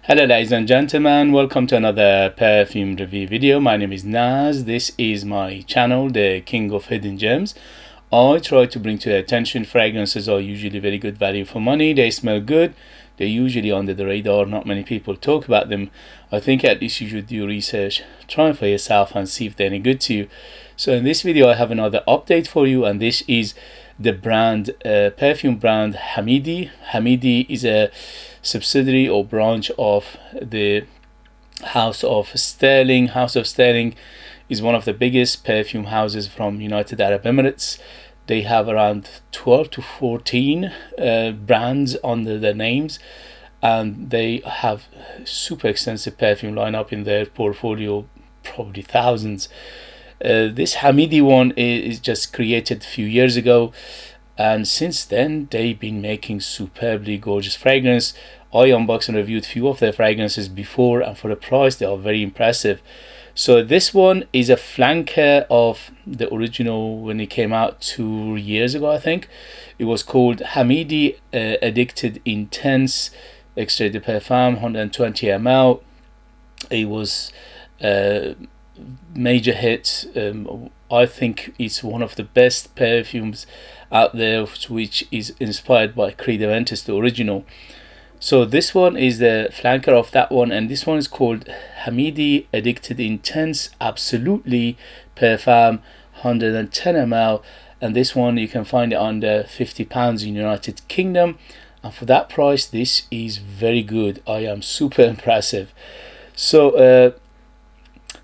Hello ladies and gentlemen, welcome to another perfume review video. My name is Naz. This is my channel, the King of Hidden Gems. I try to bring to your attention fragrances are usually very good value for money. They smell good. They're usually under the radar. Not many people talk about them. I think at least you should do research, try for yourself and see if they're any good to you. So in this video I have another update for you, and this is the brand, perfume brand Hamidi. Hamidi is a subsidiary or branch of the House of Sterling. House of Sterling is one of the biggest perfume houses from United Arab Emirates. They have around 12 to 14 brands under their names, and they have super extensive perfume lineup in their portfolio, probably thousands. This Hamidi one is just created a few years ago, and since then they've been making superbly gorgeous fragrance. I unboxed and reviewed a few of their fragrances before, and for the price they are very impressive. So this one is a flanker of the original when it came out 2 years ago, I think. It was called Hamidi Addicted Intense Extrait de Parfum 120 ml. It was major hit. I think it's one of the best perfumes out there, which is inspired by Creed Aventus, the original. So this one is the flanker of that one, and this one is called Hamidi Addicted Intense Absolutely Parfum 110 ml, and this one you can find it under £50 in United Kingdom, and for that price this is very good. I am super impressive. So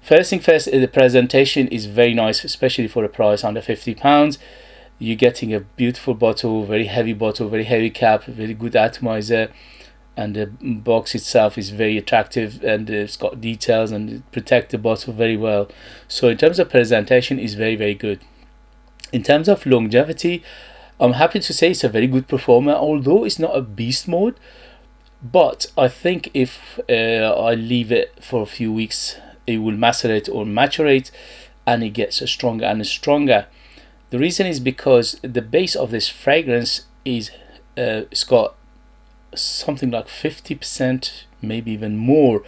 first thing first, the presentation is very nice, especially for a price under £50. You're getting a beautiful bottle, very heavy bottle, very heavy cap, very good atomizer, and the box itself is very attractive, and it's got details and it protects the bottle very well. So in terms of presentation, is very good. In terms of longevity, I'm happy to say it's a very good performer, although it's not a beast mode. But I think if I leave it for a few weeks, it will macerate or maturate, and it gets stronger and stronger. The reason is because the base of this fragrance is it's got something like 50%, maybe even more,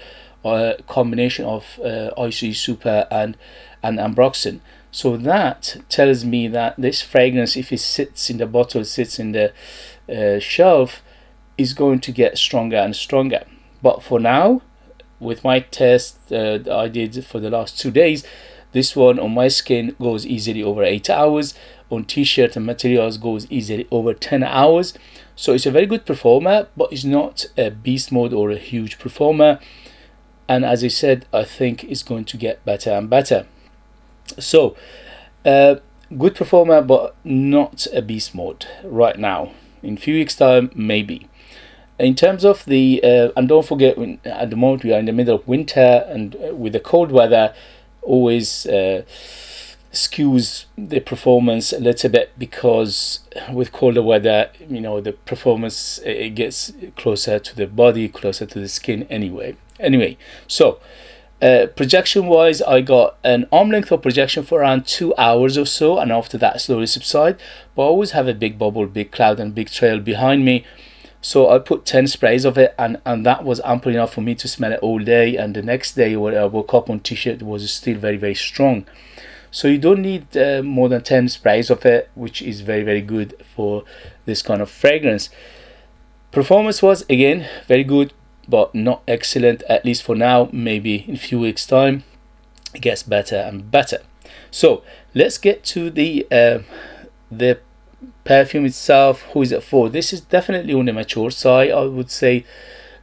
combination of IC Super and ambroxan. So that tells me that this fragrance, if it sits in the bottle, sits in the shelf, is going to get stronger and stronger. But for now, with my test that I did for the last 2 days, this one on my skin goes easily over 8 hours. On t-shirt and materials goes easily over 10 hours. So it's a very good performer, but it's not a beast mode or a huge performer. And as I said, I think it's going to get better and better. So good performer, but not a beast mode right now. In a few weeks time, maybe. In terms of the and don't forget, at the moment we are in the middle of winter, and with the cold weather always skews the performance a little bit, because with colder weather, you know, the performance, it gets closer to the body, closer to the skin anyway. So projection wise, I got an arm length of projection for around 2 hours or so, and after that slowly subside. But I always have a big bubble, big cloud and big trail behind me. So I put 10 sprays of it, and that was ample enough for me to smell it all day. And the next day when I woke up on t-shirt, it was still very strong. So you don't need more than 10 sprays of it, which is very good for this kind of fragrance. Performance was again very good, but not excellent, at least for now. Maybe in a few weeks time it gets better and better. So let's get to the perfume itself. Who is it for? This is definitely on the mature side. I would say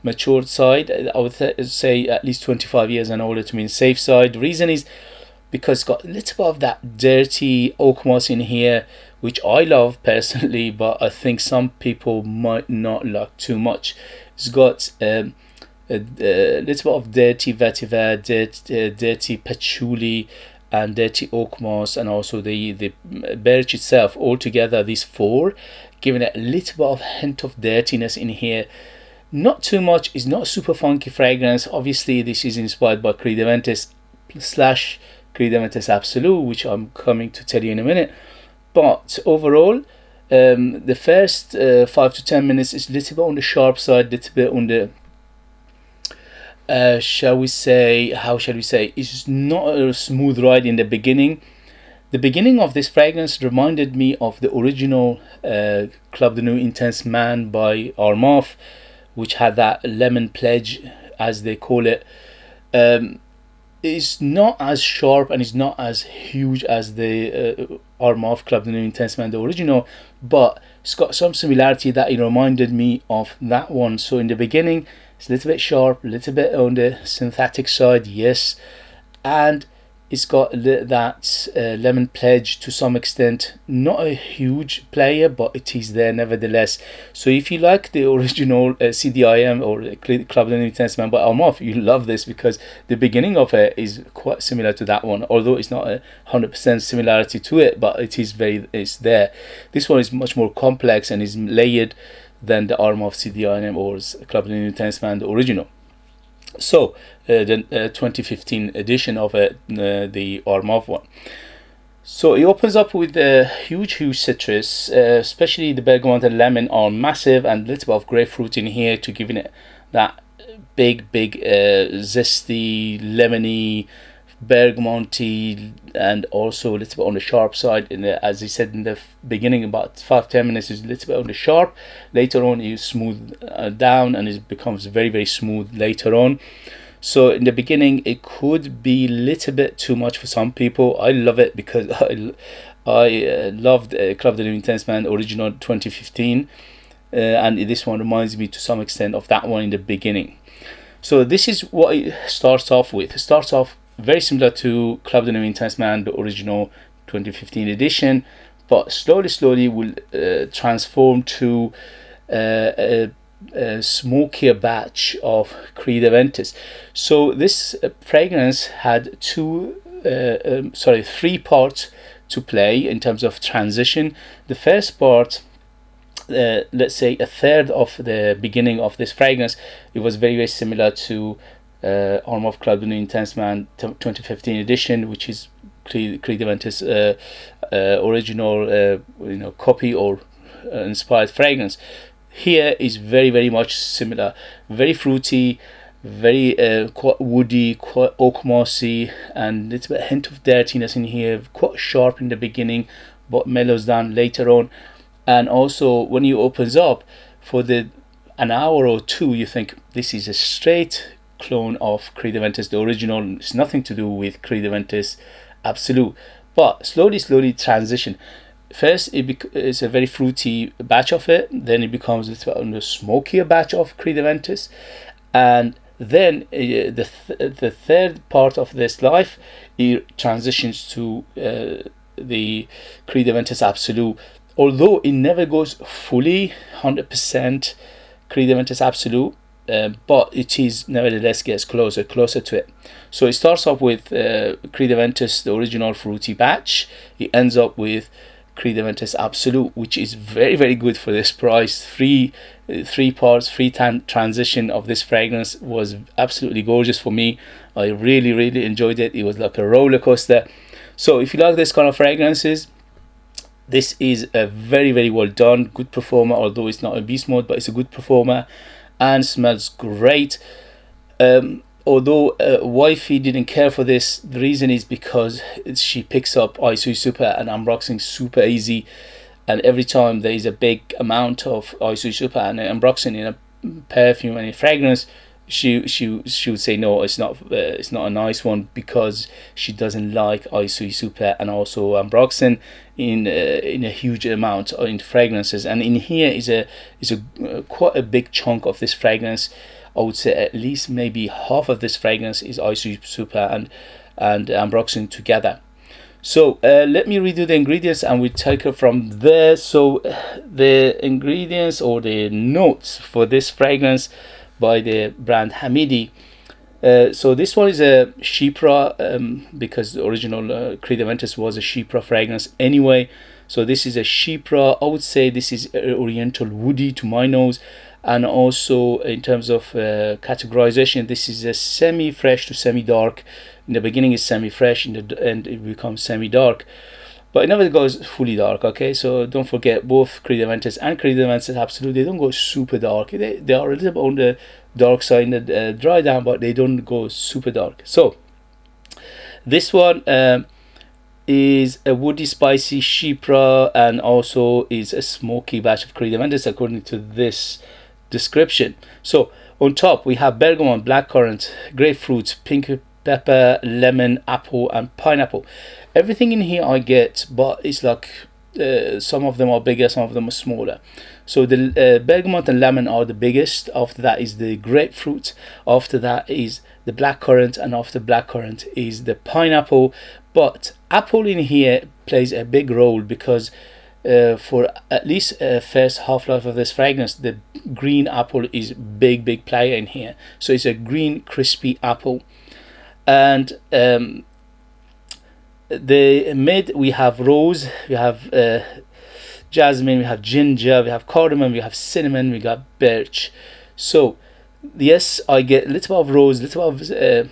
mature side. I would say at least 25 years and older to be on the safe side. The reason is because it's got a little bit of that dirty oak moss in here, which I love personally, but I think some people might not like too much. It's got a little bit of dirty vetiver, dirty patchouli, and dirty oak moss, and also the birch itself. Altogether, these four giving it a little bit of hint of dirtiness in here. Not too much. It's not super funky fragrance. Obviously this is inspired by Creed Aventus / Creed Aventus Absolu, which I'm coming to tell you in a minute. But overall, the first 5 to 10 minutes is a little bit on the sharp side, little bit on the shall we say, how shall we say, it's not a smooth ride in the beginning. The beginning of this fragrance reminded me of the original Club de Nuit Intense Man by Armaf, which had that lemon pledge, as they call it. It's not as sharp and it's not as huge as the Armaf Club de Nuit Intense Man, the original, but it's got some similarity that it reminded me of that one. So in the beginning, it's a little bit sharp, a little bit on the synthetic side, yes, and it's got that lemon pledge to some extent. Not a huge player, but it is there nevertheless. So if you like the original CDIM or Club de Nuit Intense Man by Armaf, you love this, because the beginning of it is quite similar to that one, although it's not 100% similarity to it, but it's there. This one is much more complex and is layered than the Armaf CDIM or Club de Nuit Intense Man, the original. So the 2015 edition of the Armaf one. So it opens up with a huge citrus, especially the bergamot and lemon are massive, and a little bit of grapefruit in here to giving it that big zesty, lemony, bergamonty, and also a little bit on the sharp side. As I said in the beginning, about 5-10 minutes is a little bit on the sharp. Later on you smooth down and it becomes very smooth later on. So in the beginning it could be a little bit too much for some people. I love it because I loved Club de Nuit Intense Man original 2015, and this one reminds me to some extent of that one in the beginning. So this is what it starts off with. It starts off very similar to Club de Nuit Intense Man, the original 2015 edition, but slowly will transform to a smokier batch of Creed Aventus. So this fragrance had three parts to play in terms of transition. The first part, let's say a third of the beginning of this fragrance, it was very similar to Armaf Club de Nuit Intense Man 2015 edition, which is Creed Aventus original copy or inspired fragrance. Here is very much similar, very fruity, very quite woody, quite oak mossy, and a little bit hint of dirtiness in here, quite sharp in the beginning but mellows down later on. And also when you opens up for an hour or two, you think this is a straight clone of Creed Aventus, the original. It's nothing to do with Creed Aventus Absolu, but slowly transition. First it's a very fruity batch of it, then it becomes a little bit on the smokier batch of Creed Aventus, and then the third part of this life, it transitions to the Creed Aventus Absolu, although it never goes fully 100% Creed Aventus Absolu, but it is nevertheless gets closer to it. So it starts off with Creed Aventus, the original fruity batch. It ends up with Creed Aventus Absolu, which is very good for this price. Three parts, transition of this fragrance was absolutely gorgeous for me. I really enjoyed it. It was like a roller coaster. So if you like this kind of fragrances, this is a very well done, good performer, although it's not a beast mode, but it's a good performer and smells great. Although wifey didn't care for this, the reason is because she picks up Aisui Super and unboxing super easy, and every time there is a big amount of Aisui Super and unboxing in a perfume and a fragrance, she would say no, it's not a nice one, because she doesn't like Aisui Super and also unboxing in a huge amount in fragrances. And in here is a quite a big chunk of this fragrance. I would say at least maybe half of this fragrance is Aisui Super and unboxing together. So let me redo the ingredients and we take it from there. So the ingredients or the notes for this fragrance by the brand Hamidi. So this one is a Chypre, because the original Creed Aventus was a Chypre fragrance anyway. So this is a Chypre. I would say this is Oriental woody to my nose. And also in terms of categorization, this is a semi-fresh to semi-dark. In the beginning it's semi-fresh, in the end it becomes semi-dark. but it never goes fully dark. Okay, so don't forget, both Creed Aventus and Creed Aventus Absolu, they don't go super dark. They are a little bit on the dark side in the dry down, but they don't go super dark. So this one is a woody spicy Chypre, and also is a smoky batch of Creed Aventus according to this description. So on top we have bergamot, blackcurrant, grapefruit, pink pepper, lemon, apple, and pineapple. Everything in here I get, but it's like some of them are bigger, some of them are smaller. So the bergamot and lemon are the biggest. After that is the grapefruit. After that is the blackcurrant, and after blackcurrant is the pineapple. But apple in here plays a big role, because for at least first half-life of this fragrance, the green apple is big player in here. So it's a green crispy apple. And the mid, we have rose, we have jasmine, we have ginger, we have cardamom, we have cinnamon, we got birch. So yes, I get a little bit of rose, a little bit of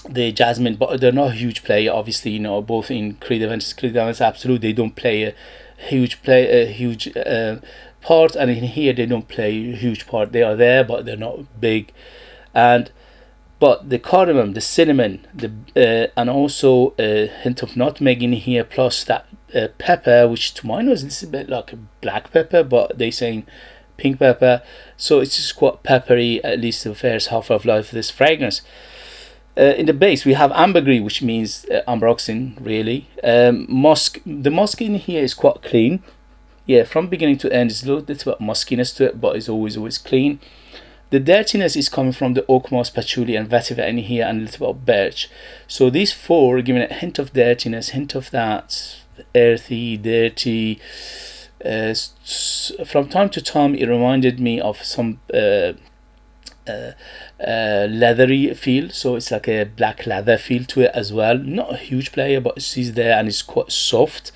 the jasmine, but they're not a huge player. Obviously, you know, both in Creed Aventus, Creed Aventus Absolu, they don't play a huge part, and in here they don't play a huge part. They are there, but they're not big. And but the cardamom, the cinnamon, and also a hint of nutmeg in here, plus that pepper, which to my nose is a bit like a black pepper, but they saying pink pepper. So it's just quite peppery, at least the first half of life of this fragrance. In the base we have ambergris, which means ambroxan, really. Musk, the musk in here is quite clean. Yeah, from beginning to end, it's a little bit of muskiness to it, but it's always clean. The dirtiness is coming from the oak moss, patchouli, and vetiver in here, and a little bit of birch. So these four are giving a hint of dirtiness, hint of that earthy, dirty. From time to time, it reminded me of some leathery feel. So it's like a black leather feel to it as well. Not a huge player, but it's there, and it's quite soft.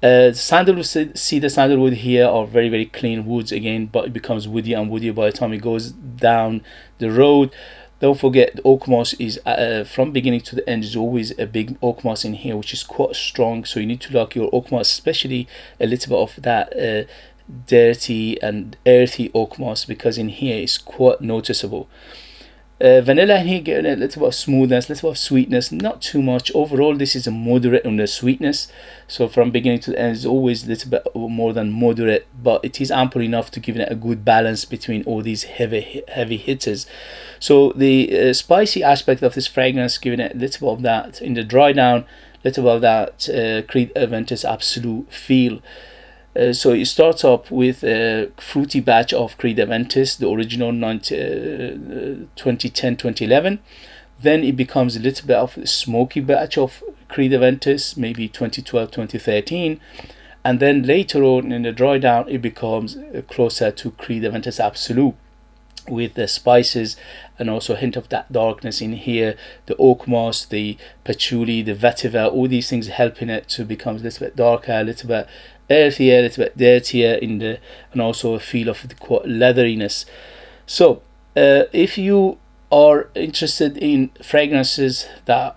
Sandalwood, cedar, sandalwood here are very clean woods again, but it becomes woody and woodier by the time it goes down the road. Don't forget, the oak moss is from beginning to the end is always a big oak moss in here, which is quite strong. So you need to lock your oak moss, especially a little bit of that dirty and earthy oak moss, because in here it's quite noticeable. Vanilla in here getting a little bit of smoothness, a little bit of sweetness, not too much. Overall, this is a moderate on the sweetness. So from beginning to the end, it's always a little bit more than moderate, but it is ample enough to give it a good balance between all these heavy hitters. So the spicy aspect of this fragrance, giving it a little bit of that in the dry down, a little bit of that Creed Aventus Absolu feel. So it starts up with a fruity batch of Creed Aventus, the original 2010-2011. Then it becomes a little bit of a smoky batch of Creed Aventus, maybe 2012-2013. And then later on in the dry down, it becomes closer to Creed Aventus Absolu, with the spices and also a hint of that darkness in here, the oak moss, the patchouli, the vetiver, all these things helping it to become a little bit darker, a little bit earthier, a little bit dirtier in the, and also a feel of the leatheriness. So if you are interested in fragrances that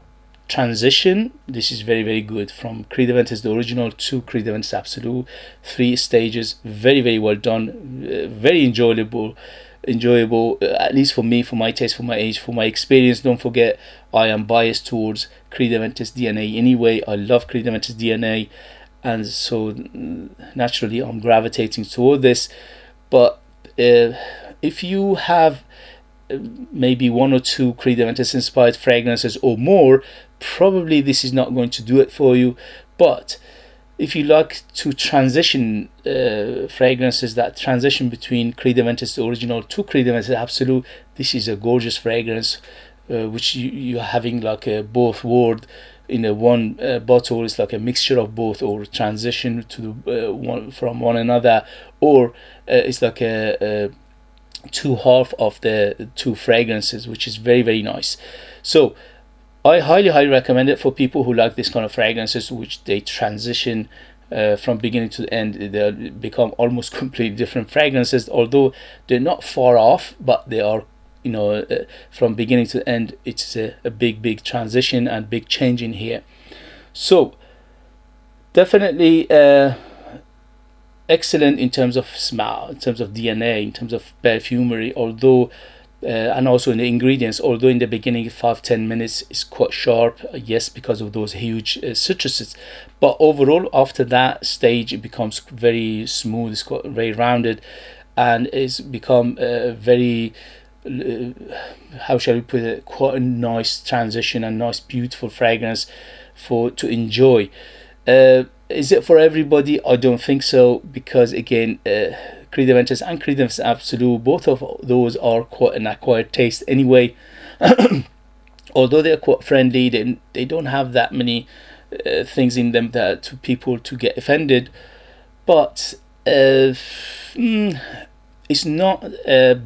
transition, this is very good. From Creed Aventus the original to Creed Aventus Absolu, 3 stages, very well done, very enjoyable, at least for me, for my taste, for my age, for my experience. Don't forget, I am biased towards Creed Aventus DNA anyway. I love Creed Aventus DNA, and so naturally I'm gravitating toward this. But if you have maybe 1 or 2 Creed Aventus inspired fragrances or more, probably this is not going to do it for you. But if you like to transition fragrances that transition between Creed Aventus the original to Creed Aventus Absolu, this is a gorgeous fragrance, which you're having like a both world in a one bottle. It's like a mixture of both, or transition to one from one another, or it's like a two half of the 2 fragrances, which is very nice. So I highly recommend it for people who like this kind of fragrances, which they transition from beginning to the end. They become almost completely different fragrances, although they're not far off, but they are, you know, from beginning to the end, it's a big transition and big change in here. So definitely excellent in terms of smell, in terms of DNA, in terms of perfumery, although and also in the ingredients, although in the beginning 5-10 minutes is quite sharp, yes, because of those huge citruses, but overall after that stage it becomes very smooth, it's quite very rounded, and it's become very how shall we put it, quite a nice transition and nice beautiful fragrance to enjoy. Is it for everybody? I don't think so, because again, Creed Aventus and Creed Aventus Absolu, both of those are quite an acquired taste anyway. Although they're quite friendly, they don't have that many things in them that to people to get offended. But it's not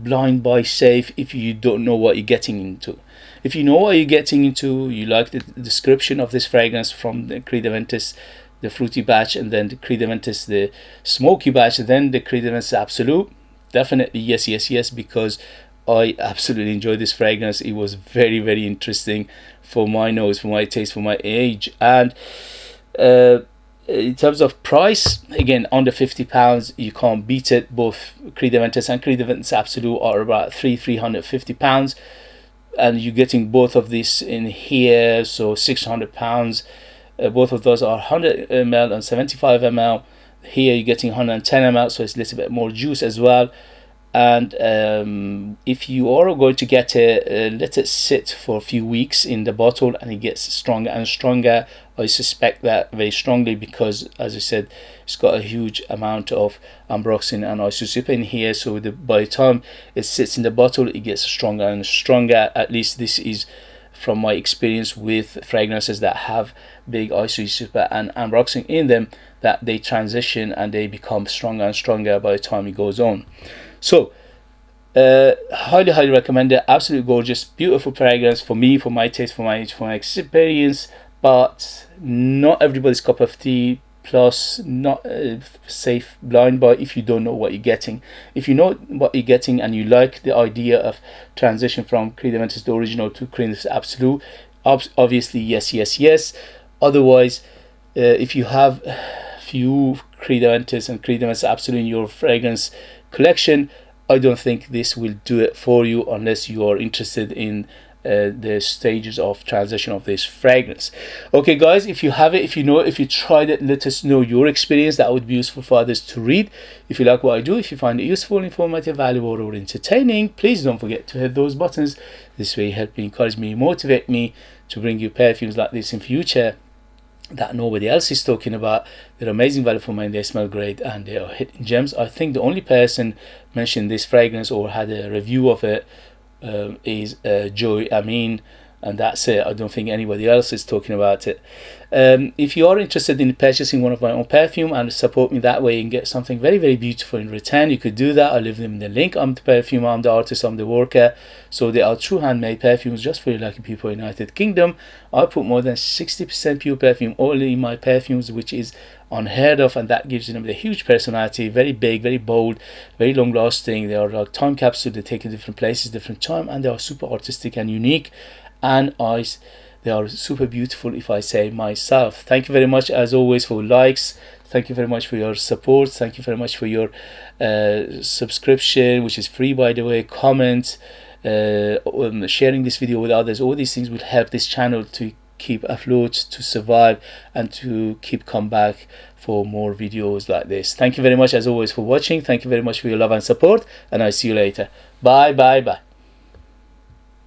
blind buy safe if you don't know what you're getting into. If you know what you're getting into, you like the description of this fragrance from the Creed Aventus, the fruity batch, and then the Creed Aventus, the smoky batch, and then the Creed Aventus Absolu, definitely yes, yes, yes, because I absolutely enjoyed this fragrance. It was very, very interesting for my nose, for my taste, for my age. And in terms of price, again, under £50, you can't beat it. Both Creed Aventus and Creed Aventus Absolu are about £350, and you're getting both of these in here, so £600. Both of those are 100 ml and 75 ml. Here you're getting 110 ml, so it's a little bit more juice as well. And if you are going to get it, let it sit for a few weeks in the bottle, and it gets stronger and stronger. I suspect that very strongly, because as I said, it's got a huge amount of ambroxan and isocyanates in here, so by the time it sits in the bottle, it gets stronger and stronger. At least this is from my experience with fragrances that have big isocyanates and ambroxan in them, that they transition and they become stronger and stronger by the time it goes on. So highly, highly recommend it. Absolutely gorgeous, beautiful fragrance for me, for my taste, for my age, for my experience, but not everybody's cup of tea. Plus, not safe blind buy if you don't know what you're getting. If you know what you're getting and you like the idea of transition from Creed Aventus the original to Creed Aventus Absolu, obviously yes, yes, yes. Otherwise, if you have few Creed Aventus and Creed Aventus Absolu in your fragrance collection, I don't think this will do it for you, unless you are interested in the stages of transition of this fragrance. Okay guys, if you have it, if you know it, if you tried it, let us know your experience. That would be useful for others to read. If you like what I do, if you find it useful, informative, valuable, or entertaining, please don't forget to hit those buttons. This way help me, encourage me, motivate me to bring you perfumes like this in future that nobody else is talking about. They're amazing value for money, they smell great, and they are hidden gems. I think the only person mentioned this fragrance or had a review of it is Joy Amin, and that's it. I don't think anybody else is talking about it. If you are interested in purchasing one of my own perfume and support me that way and get something very, very beautiful in return, you could do that. I'll leave them in the link. I'm the perfumer, I'm the artist, I'm the worker. So they are true handmade perfumes just for you lucky people in the United Kingdom. I put more than 60% pure perfume only in my perfumes, which is unheard of, and that gives them a huge personality, very big, very bold, very long lasting. They are like time capsule, they take in different places, different time, and they are super artistic and unique, and they are super beautiful, if I say myself. Thank you very much as always for likes, thank you very much for your support, thank you very much for your subscription, which is free by the way, comment, sharing this video with others. All these things will help this channel to keep afloat, to survive, and to keep come back for more videos like this. Thank you very much as always for watching. Thank you very much for your love and support, and I'll see you later. Bye bye bye.